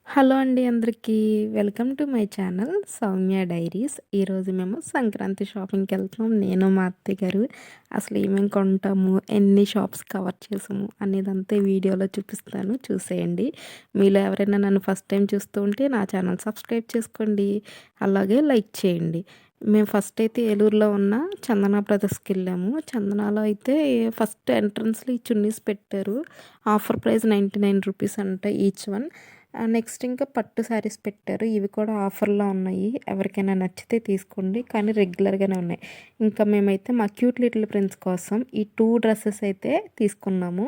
Hello అండి అందరికీ. Welcome to my channel Soumya diaries. ఈరోజు మేము సంక్రాంతి షాపింగ్‌కి వెళ్తున్నాం. నేను మా అత్తయ్య గారు. అసలు ఏమేమి కొంటాము, ఎన్ని షాప్స్ కవర్ చేసాము అనేదంతా ఈ వీడియోలో చూపిస్తాను, చూసేయండి. మీలో ఎవరైనా నన్ను ఫస్ట్ టైం చూస్తూ ఉంటే నా ఛానల్ సబ్స్క్రైబ్ చేసుకోండి, అలాగే లైక్ చేయండి. మేము ఫస్ట్ అయితే ఏలూరులో ఉన్న చందన బ్రదర్స్కి వెళ్ళాము. చందనాలో అయితే ఫస్ట్ ఎంట్రన్స్లో ఈ చున్నీస్ పెట్టారు. ఆఫర్ ప్రైస్ ₹99 అంట ఈచ్ వన్. నెక్స్ట్ ఇంకా పట్టు శారీస్ పెట్టారు. ఇవి కూడా ఆఫర్‌లో ఉన్నాయి. ఎవరికైనా నచ్చితే తీసుకోండి. కానీ రెగ్యులర్‌గానే ఉన్నాయి. ఇంకా మేమైతే మా క్యూట్ లిటిల్ ప్రిన్స్ కోసం ఈ 2 డ్రెసెస్ అయితే తీసుకున్నాము.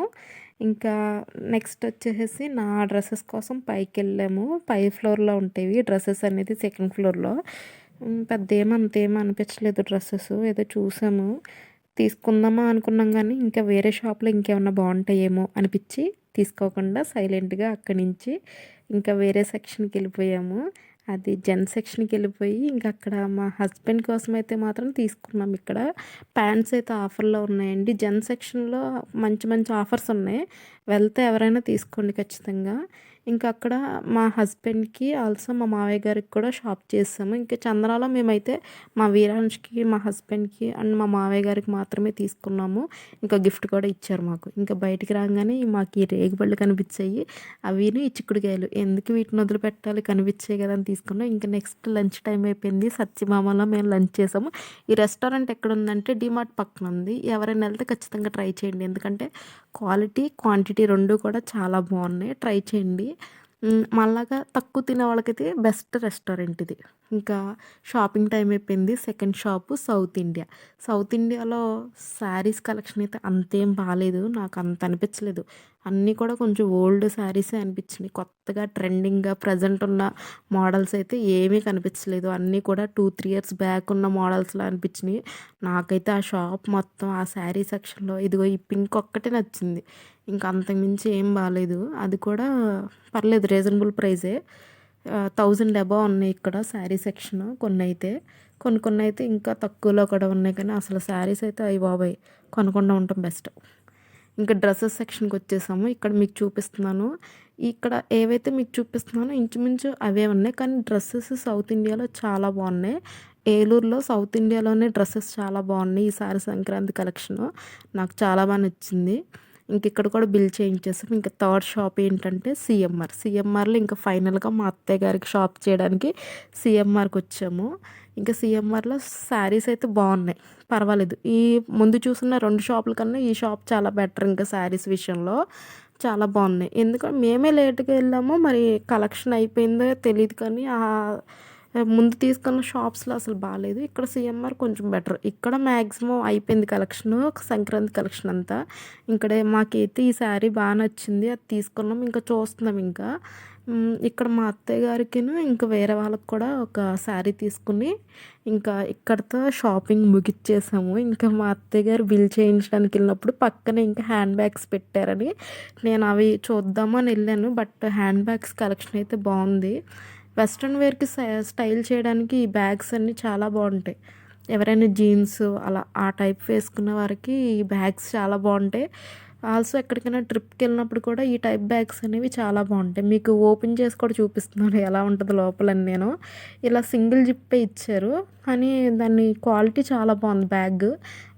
ఇంకా నెక్స్ట్ వచ్చేసేసి నా డ్రెసెస్ కోసం పైకెళ్ళాము. పై ఫ్లోర్‌లో ఉంటాయి డ్రెసెస్ అనేది, సెకండ్ ఫ్లోర్‌లో. అంతేం అనిపించలేదు డ్రెసెస్. ఏదో చూసాము, తీసుకుందామా అనుకున్నాం కానీ ఇంకా వేరే షాప్‌లో ఇంకేమన్నా బాగుంటాయేమో అనిపించి తీసుకోకుండా సైలెంట్‌గా అక్కడి నుంచి ఇంకా వేరే సెక్షన్‌కి వెళ్ళిపోయాము. అది జెంట్స్ సెక్షన్‌కి వెళ్ళిపోయి ఇంకా అక్కడ మా హస్బెండ్ కోసం అయితే మాత్రం తీసుకున్నాం. ఇక్కడ ప్యాంట్స్ అయితే ఆఫర్‌లో ఉన్నాయండి. జెంట్స్ సెక్షన్‌లో మంచి మంచి ఆఫర్స్ ఉన్నాయి. వెళ్తే ఎవరైనా తీసుకోండి ఖచ్చితంగా. ఇంకా అక్కడ మా హస్బెండ్‌కి ఆల్సో మా మావయ్య గారికి కూడా షాప్ చేసాము. ఇంకా చందనాలో మేమైతే మా వీరాంష్‌కి, మా హస్బెండ్‌కి అండ్ మా మావయ్య గారికి మాత్రమే తీసుకున్నాము. ఇంకా గిఫ్ట్ కూడా ఇచ్చారు మాకు. ఇంకా బయటికి రాగానే మాకు ఈ రేగిపళ్ళు కనిపించాయి. అవిను ఈ చిక్కుడుకాయలు. ఎందుకు వీటిని వదిలిపెట్టాలి, కనిపించాయి కదా అని తీసుకున్నాం. ఇంకా నెక్స్ట్ లంచ్ టైం అయిపోయింది. సత్యభామలో మేము లంచ్ చేసాము. ఈ రెస్టారెంట్ ఎక్కడుందంటే డీమార్ట్ పక్కన ఉంది. ఎవరైనా వెళ్తే ఖచ్చితంగా ట్రై చేయండి. ఎందుకంటే క్వాలిటీ, క్వాంటిటీ 2 కూడా చాలా బాగున్నాయి. ట్రై చేయండి. మళ్ళాగా తక్కువ తినే వాళ్ళకైతే బెస్ట్ రెస్టారెంట్ ఇది. ఇంకా షాపింగ్ టైం అయిపోయింది. Second shop south India. South ఇండియాలో శారీస్ కలెక్షన్ అయితే అంతేం బాలేదు. నాకు అంత అనిపించలేదు. అన్నీ కూడా కొంచెం ఓల్డ్ శారీసే అనిపించినాయి. కొత్తగా ట్రెండింగ్‌గా ప్రజెంట్ ఉన్న మోడల్స్ అయితే ఏమీ కనిపించలేదు. అన్నీ కూడా 2, 3 ఇయర్స్ బ్యాక్ ఉన్న మోడల్స్‌లా అనిపించినాయి. నాకైతే ఆ షాప్ మొత్తం ఆ శారీ సెక్షన్‌లో ఇదిగో ఈ పింక్ ఒక్కటే నచ్చింది. ఇంకా అంతకుమించి ఏం బాలేదు. అది కూడా పర్లేదు, రీజనబుల్ ప్రైజే. 1000 అబోవ్ ఉన్నాయి ఇక్కడ శారీ సెక్షన్. కొన్ని అయితే ఇంకా తక్కువలో కూడా ఉన్నాయి. కానీ అసలు శారీస్ అయితే అయ్య బాబోయ్, కొనకుండా ఉండటం బెస్ట్. ఇంకా డ్రెస్సెస్ సెక్షన్కి వచ్చేసాము. ఇక్కడ మీకు చూపిస్తున్నాను. ఇక్కడ ఏవైతే మీకు చూపిస్తున్నానో ఇంచుమించు అవే ఉన్నాయి. కానీ డ్రెస్సెస్ సౌత్ ఇండియాలో చాలా బాగున్నాయి. ఏలూరులో సౌత్ ఇండియాలోనే డ్రెస్సెస్ చాలా బాగున్నాయి. ఈసారి సంక్రాంతి కలెక్షను నాకు చాలా బాగా నచ్చింది. ఇంక ఇక్కడ కూడా బిల్ చేయించేసాం. ఇంకా థర్డ్ షాప్ ఏంటంటే సిఎంఆర్లో ఇంకా ఫైనల్గా మా అత్తయ్య గారికి షాప్ చేయడానికి సిఎంఆర్కి వచ్చాము. ఇంకా సిఎంఆర్లో శారీస్ అయితే బాగున్నాయి, పర్వాలేదు. ఈ ముందు చూసిన 2 షాపుల కన్నా ఈ షాప్ చాలా బెటర్. ఇంకా శారీస్ విషయంలో చాలా బాగున్నాయి. ఎందుకంటే మేమే లేట్గా వెళ్ళామో మరి కలెక్షన్ అయిపోయిందో తెలియదు. కానీ ముందు తీసుకున్న షాప్స్లో అసలు బాగాలేదు. ఇక్కడ సిఎంఆర్ కొంచెం బెటర్. ఇక్కడ మ్యాక్సిమం అయిపోయింది కలెక్షను, సంక్రాంతి కలెక్షన్ అంతా. ఇక్కడే మాకైతే ఈ శారీ బాగా నచ్చింది, అది తీసుకున్నాం. ఇంకా చూస్తున్నాం. ఇంకా ఇక్కడ మా అత్తయ్య గారికిను ఇంకా వేరే వాళ్ళకి కూడా ఒక శారీ తీసుకుని ఇంకా ఇక్కడితో షాపింగ్ ముగిచ్చేసాము. ఇంకా మా అత్తయ్య గారు బిల్ చేయించడానికి వెళ్ళినప్పుడు పక్కనే ఇంకా హ్యాండ్ బ్యాగ్స్ పెట్టారని నేను అవి చూద్దామని వెళ్ళాను. బట్ హ్యాండ్ బ్యాగ్స్ కలెక్షన్ అయితే బాగుంది. వెస్ట్రన్ వేర్కి స్టైల్ చేయడానికి ఈ బ్యాగ్స్ అన్నీ చాలా బాగుంటాయి. ఎవరైనా జీన్స్ అలా ఆ టైప్ వేసుకున్న వారికి ఈ బ్యాగ్స్ చాలా బాగుంటాయి. ఆల్సో ఎక్కడికైనా ట్రిప్కి వెళ్ళినప్పుడు కూడా ఈ టైప్ బ్యాగ్స్ అనేవి చాలా బాగుంటాయి. మీకు ఓపెన్ చేసి కూడా చూపిస్తున్నాను ఎలా ఉంటుందో లోపలని. నేను ఇలా సింగిల్ జిప్పే ఇచ్చారు, కానీ దాని క్వాలిటీ చాలా బాగుంది. బ్యాగ్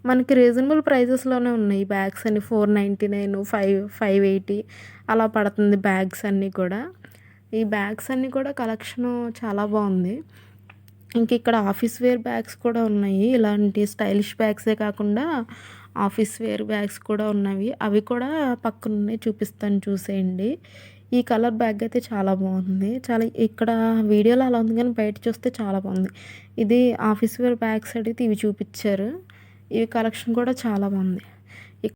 మనకి రీజనబుల్ ప్రైజెస్లోనే ఉన్నాయి. ఈ బ్యాగ్స్ అన్ని 499, 580 అలా పడుతుంది బ్యాగ్స్ అన్నీ కూడా. ఈ బ్యాగ్స్ అన్నీ కూడా కలెక్షను చాలా బాగుంది. ఇంక ఇక్కడ ఆఫీస్ వేర్ బ్యాగ్స్ కూడా ఉన్నాయి. ఇలాంటి స్టైలిష్ బ్యాగ్సే కాకుండా ఆఫీస్ వేర్ బ్యాగ్స్ కూడా ఉన్నవి. అవి కూడా పక్కన ఉన్నాయి, చూపిస్తాను, చూసేయండి. ఈ కలర్ బ్యాగ్ అయితే చాలా బాగుంది. చాలా ఇక్కడ వీడియోలో అలా ఉంది కానీ బయట చూస్తే చాలా బాగుంది. ఇది ఆఫీస్ వేర్ బ్యాగ్స్ అడిగితే ఇవి చూపించారు. ఇవి కలెక్షన్ కూడా చాలా బాగుంది.